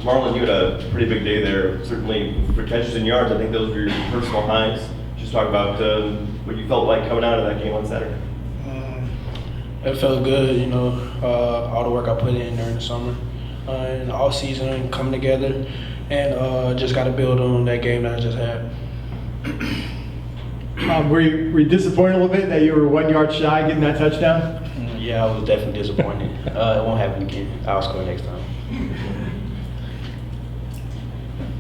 Marlon, you had a pretty big day there, certainly for catches and yards. I think those were your personal highs. Just talk about what you felt like coming out of that game on Saturday. It felt good, you know, all the work I put in during the summer and the off season coming together, and just got to build on that game that I just had. Were you disappointed a little bit that you were 1 yard shy getting that touchdown? Yeah, I was definitely disappointed. It won't happen again. I'll score next time.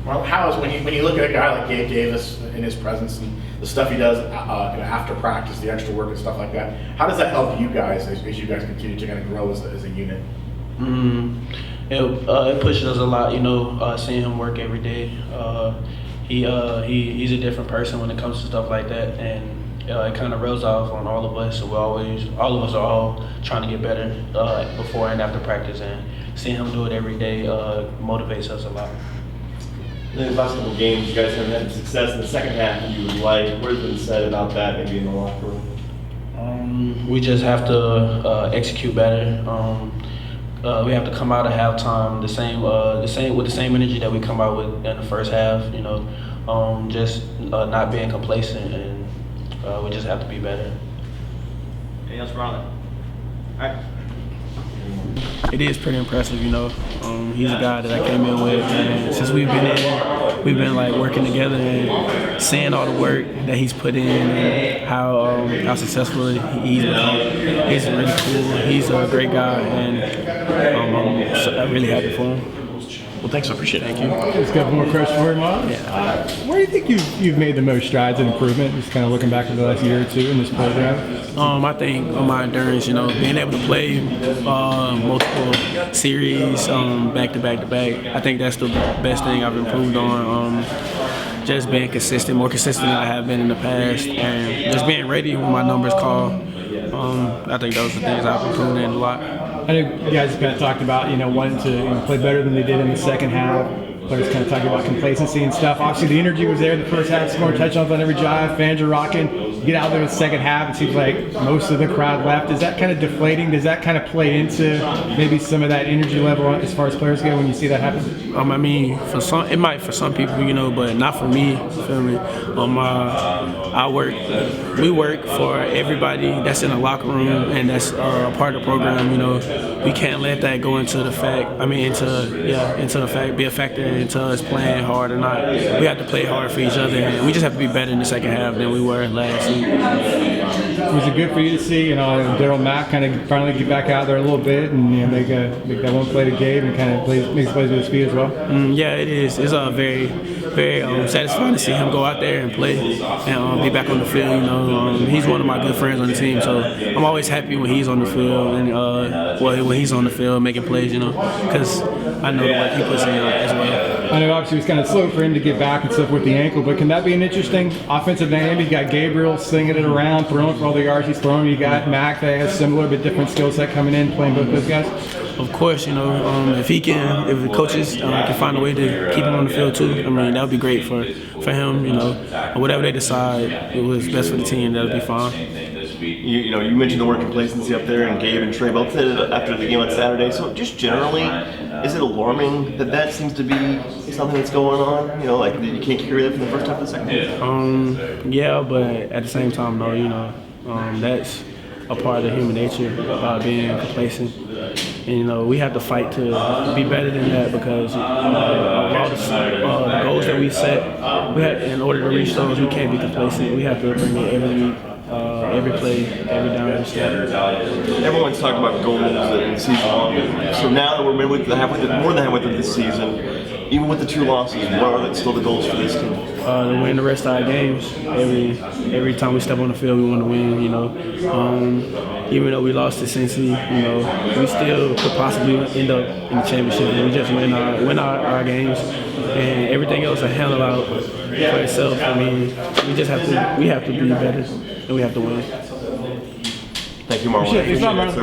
Well, how is when you look at a guy like Gabe Davis in his presence and the stuff he does after practice, the extra work and stuff like that, how does that help you guys as you guys continue to kind of grow as a unit? It pushes us a lot, you know, seeing him work every day. He's a different person when it comes to stuff like that, and it kind of rubs off on all of us. So all of us are all trying to get better before and after practice, and seeing him do it every day motivates us a lot. In the last couple of games, you guys haven't had success in the second half that you would like. What has been said about that, maybe in the locker room? We just have to execute better. We have to come out of halftime with the same energy that we come out with in the first half. You know, just not being complacent, and we just have to be better. Anything else, Marlon? All right. It is pretty impressive, you know. He's a guy that I came in with, and since we've been like working together and seeing all the work that he's put in and how successful he's become. He's really cool. He's a great guy, and I'm really happy for him. Well, thanks, I appreciate it. Thank you. Let's get more questions for you, Marlon. Yeah. Where do you think you've made the most strides in improvement, just kind of looking back at the last year or two in this program? I think on my endurance, you know, being able to play multiple series back to back to back, I think that's the best thing I've improved on. Just being consistent, more consistent than I have been in the past, and just being ready when my numbers call. I think those are the things I've improved in a lot. I know you guys kind of talked about, you know, wanting to play better than they did in the second half. Players kind of talking about complacency and stuff. Obviously, the energy was there in the first half, scoring touchdowns on every drive, fans are rocking. You get out there in the second half, it seems like most of the crowd left. Is that kind of deflating? Does that kind of play into maybe some of that energy level as far as players go when you see that happen? I mean, it might for some people, you know, but not for me. You feel me? We work for everybody that's in the locker room and that's a part of the program. You know, we can't let that go into the fact. Be a factor into us playing hard or not. We have to play hard for each other, and we just have to be better in the second half than we were last week. Was it good for you to see, you know, Daryl Mack kind of finally get back out there a little bit and, you know, make that one play to Gabe and kind of make plays with his speed as well? Yeah, it is. It's very, very satisfying to see him go out there and play and be back on the field. You know, he's one of my good friends on the team, so I'm always happy when he's on the field and when he's on the field making plays. You know, because I know the work he puts in as well. I know obviously it was kind of slow for him to get back and stuff with the ankle, but can that be an interesting offensive dynamic? You got Gabriel slinging it around, throwing for all the yards he's throwing. You got Mac that has similar but different skill set coming in, playing both those guys. Of course, you know, if the coaches can find a way to keep him on the field too, I mean, that would be great for him, you know. Whatever they decide, it was best for the team, that would be fine. You know, you mentioned the word complacency up there, and Gabe and Trey both said it after the game on Saturday. So just generally, is it alarming that seems to be something that's going on? You know, like you can't carry that from the first half to the second half? Yeah, but at the same time, no, you know, that's a part of human nature about being complacent. And, you know, we have to fight to be better than that because a lot of the goals that we set, in order to reach those, we can't be complacent. We have to bring it every week. Every play, every down, every step. Everyone's talking about goals and season long. So now that we're more than halfway through this season, even with the 2 losses, what are still the goals for this team? To win the rest of our games. Every time we step on the field, we want to win. You know, even though we lost to Cincy, you know, we still could possibly end up in the championship. We just win our games, and everything else will handle out for itself. I mean, we have to be better, and we have to win. Thank you, Marlon.